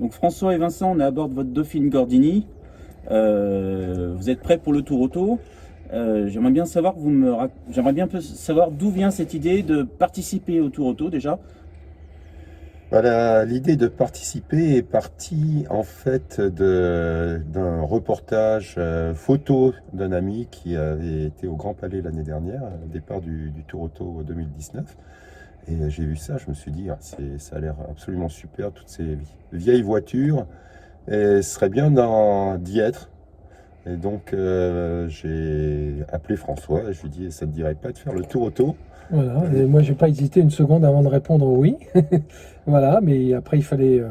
Donc François et Vincent, on est à bord de votre Dauphine Gordini. Vous êtes prêts pour le tour auto. J'aimerais bien savoir j'aimerais bien un peu savoir d'où vient cette idée de participer au tour auto déjà. Voilà, l'idée de participer est partie en fait d'un reportage photo d'un ami qui avait été au Grand Palais l'année dernière, au départ du Tour Auto 2019. Et j'ai vu ça, je me suis dit, ça a l'air absolument super, toutes ces vieilles voitures, et ce serait bien d'y être. Et donc j'ai appelé François et je lui ai dit, ça ne te dirait pas de faire le Tour Auto? Voilà, et moi j'ai pas hésité une seconde avant de répondre oui. Voilà, mais après il fallait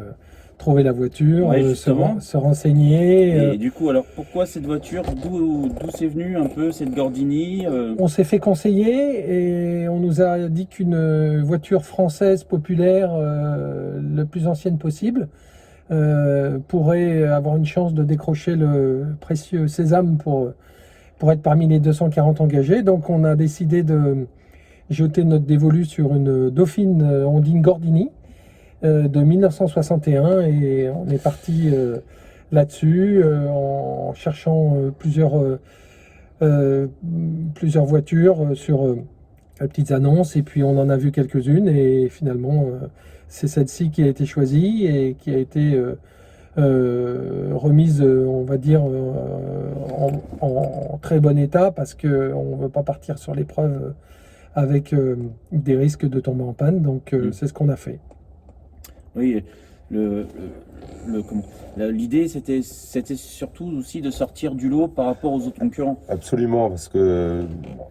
trouver la voiture, Ouais, justement. se renseigner. Et du coup, alors pourquoi cette voiture? D'où c'est venu un peu cette Gordini? On s'est fait conseiller et on nous a dit qu'une voiture française populaire, la plus ancienne possible, pourrait avoir une chance de décrocher le précieux sésame pour être parmi les 240 engagés. Donc on a décidé de jeter notre dévolu sur une Dauphine Ondine Gordini de 1961 et on est parti là-dessus en cherchant euh, plusieurs voitures sur les petites annonces et puis on en a vu quelques-unes et finalement c'est celle-ci qui a été choisie et qui a été remise, on va dire, en très bon état parce qu'on ne veut pas partir sur l'épreuve avec des risques de tomber en panne. Donc c'est ce qu'on a fait. Oui, le, comment l'idée c'était surtout aussi de sortir du lot par rapport aux autres concurrents. Absolument, parce que bon,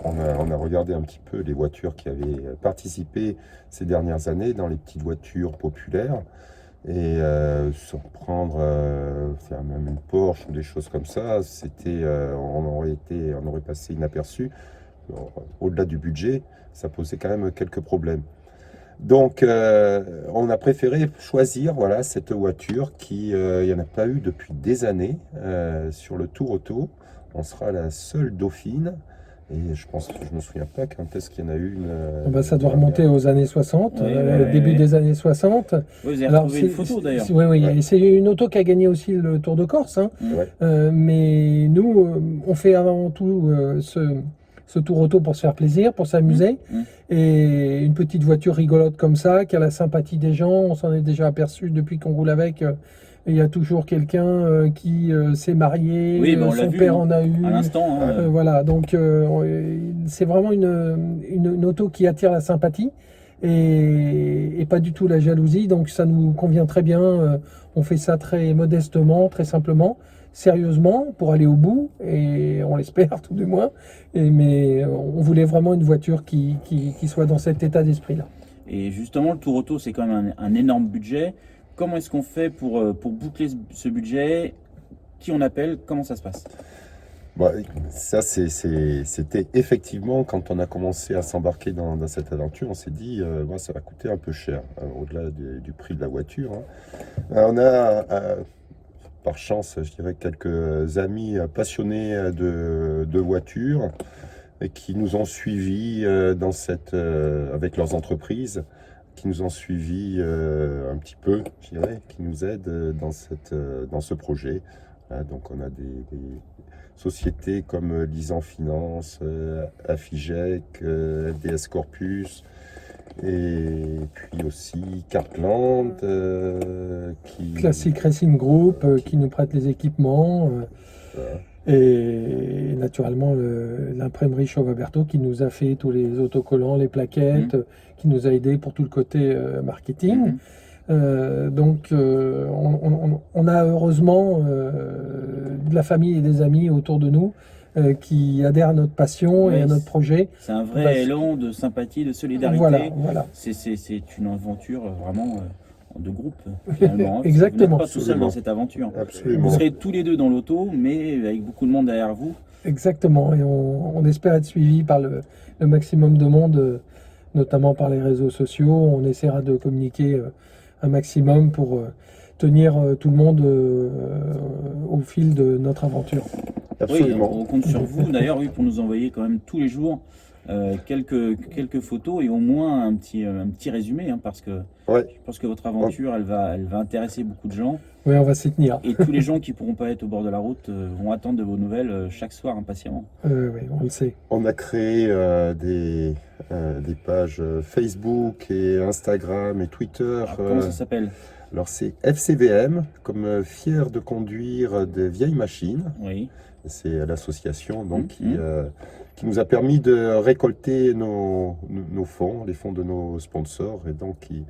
on a regardé un petit peu les voitures qui avaient participé ces dernières années dans les petites voitures populaires. Et sans prendre faire même une Porsche ou des choses comme ça, on aurait passé inaperçu. Alors, au-delà du budget, ça posait quand même quelques problèmes. Donc, on a préféré choisir voilà, cette voiture qui, il n'y en a pas eu depuis des années sur le Tour Auto. On sera la seule Dauphine. Et je pense que je me souviens pas quand est-ce qu'il y en a eu une. Ça doit remonter aux années 60, Oui, ouais, début ouais. des années 60. Oui, vous avez Alors, retrouvé une photo d'ailleurs. oui, oui, Ouais, et c'est une auto qui a gagné aussi le Tour de Corse, hein. ouais. Mais nous, on fait avant tout ce tour auto pour se faire plaisir, pour s'amuser. Mmh. Et une petite voiture rigolote comme ça, qui a la sympathie des gens, on s'en est déjà aperçu depuis qu'on roule avec. Il y a toujours quelqu'un qui s'est marié, Oui, ben on l'a son vu père hein, en a eu. à l'instant. Hein, Voilà, donc c'est vraiment une auto qui attire la sympathie et pas du tout la jalousie, donc ça nous convient très bien. On fait ça très modestement, très simplement, sérieusement, pour aller au bout, et on l'espère tout du moins. Mais on voulait vraiment une voiture qui soit dans cet état d'esprit-là. Et justement, le Tour Auto, c'est quand même un énorme budget. Comment est-ce qu'on fait pour boucler ce budget? Qui on appelle? Comment ça se passe? Bah, ça, c'était effectivement quand on a commencé à s'embarquer dans cette aventure, on s'est dit, bah, ça va coûter un peu cher, au-delà du prix de la voiture, hein. On a, par chance, je dirais, quelques amis passionnés de voitures et qui nous ont suivis avec leurs entreprises, qui nous ont suivis un petit peu, je dirais, qui nous aident dans ce projet. Donc on a des sociétés comme Lisan Finance, Afigec, FDS Corpus, et puis aussi Cartland, Classic Racing Group qui nous prête les équipements. Voilà. Et naturellement, l'imprimerie Chauvaberto qui nous a fait tous les autocollants, les plaquettes, qui nous a aidés pour tout le côté marketing. Donc, on a heureusement de la famille et des amis autour de nous qui adhèrent à notre passion et Oui, à notre projet. c'est un Bah, vrai élan de sympathie, de solidarité. voilà. C'est une aventure vraiment de groupe, finalement. Vous n'êtes Exactement. pas tout seul Absolument. dans cette aventure. Vous Absolument. serez tous les deux dans l'auto, mais avec beaucoup de monde derrière vous. Exactement. Et on espère être suivi par le maximum de monde, notamment par les réseaux sociaux. On essaiera de communiquer un maximum pour tenir tout le monde au fil de notre aventure. Oui, Absolument. on compte sur vous, d'ailleurs, oui, pour nous envoyer quand même tous les jours quelques photos et au moins un petit résumé, hein, parce que Ouais. je pense que votre aventure, elle va intéresser beaucoup de gens. Oui, on va s'y tenir. Et tous les gens qui pourront pas être au bord de la route vont attendre de vos nouvelles chaque soir impatiemment. Oui, on le sait. On a créé des pages Facebook et Instagram et Twitter. Alors, comment ça s'appelle? Alors c'est FCVM, comme fier de conduire des vieilles machines. Oui. C'est l'association donc Mhm. qui nous a permis de récolter nos fonds, les fonds de nos sponsors, et donc qui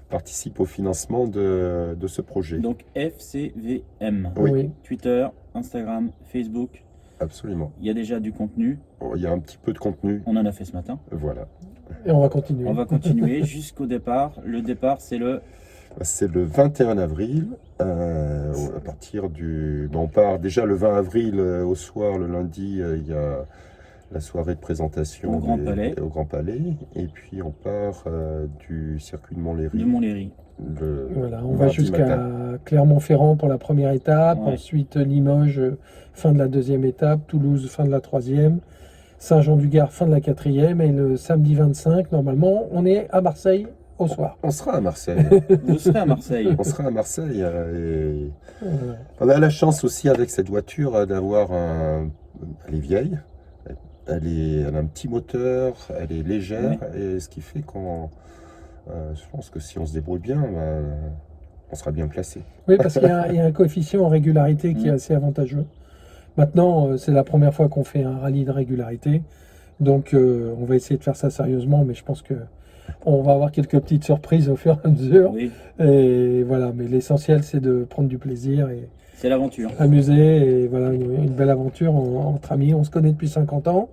participent au financement de ce projet. Donc FCVM. Oui. Oui. Twitter, Instagram, Facebook. Absolument. Il y a déjà du contenu. Bon, il y a un petit peu de contenu, On en a fait ce matin. voilà. Et on va continuer. On va continuer jusqu'au départ. Le départ, c'est le... C'est le 21 avril, à partir du... Bon, on part déjà le 20 avril au soir, le lundi, il y a la soirée de présentation Au Grand Palais. au Grand Palais, et puis on part du circuit de Montlhéry. de Montlhéry. Voilà, on va mardi jusqu'à matin. Clermont-Ferrand pour la première étape, Ouais. ensuite Limoges, fin de la deuxième étape, Toulouse, fin de la troisième, Saint-Jean-du-Gard, fin de la quatrième, et le samedi 25, normalement, on est à Marseille au soir. On sera à Marseille. Vous serez à Marseille. On sera à Marseille. Et Voilà. on a la chance aussi avec cette voiture d'avoir un... Elle est vieille, elle a un petit moteur, elle est légère, et ce qui fait qu'on... je pense que si on se débrouille bien, on sera bien placé. Oui, parce qu'il y a un coefficient en régularité qui est assez avantageux. Maintenant, c'est la première fois qu'on fait un rallye de régularité, donc on va essayer de faire ça sérieusement, mais je pense que on va avoir quelques petites surprises au fur et à mesure. Oui, Et voilà, mais l'essentiel, c'est de prendre du plaisir et c'est l'aventure. amuser, et voilà, une belle aventure entre amis. On se connaît depuis 50 ans.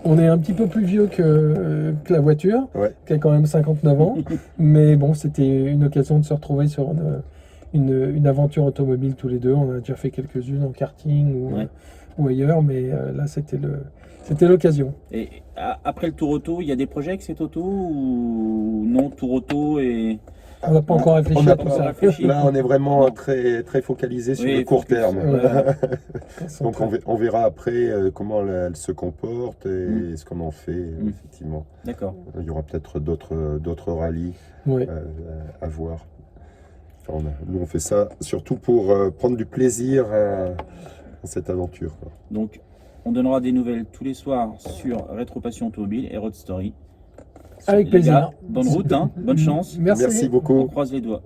On est un petit peu plus vieux que la voiture, Ouais. qui a quand même 59 ans. Mais bon, c'était une occasion de se retrouver sur une aventure automobile tous les deux. On a déjà fait quelques-unes en karting Ouais. ou ailleurs, mais là, c'était l'occasion. Et après le Tour Auto, il y a des projets avec cette auto ou non, Tour Auto et... On n'a pas encore réfléchi on à a tout pas ça. encore réfléchi. Là, on est vraiment très, très focalisé sur Oui, le court focus. terme. Voilà. Donc on verra après comment elle se comporte et ce qu'on en fait, effectivement. D'accord. Il y aura peut-être d'autres rallyes Ouais. à voir. Enfin, nous, on fait ça surtout pour prendre du plaisir à cette aventure, quoi. Donc, on donnera des nouvelles tous les soirs sur Rétropassion Automobile et Road Story. Avec Les plaisir. gars, bonne route, hein, bonne chance. Merci. Merci On beaucoup. croise les doigts.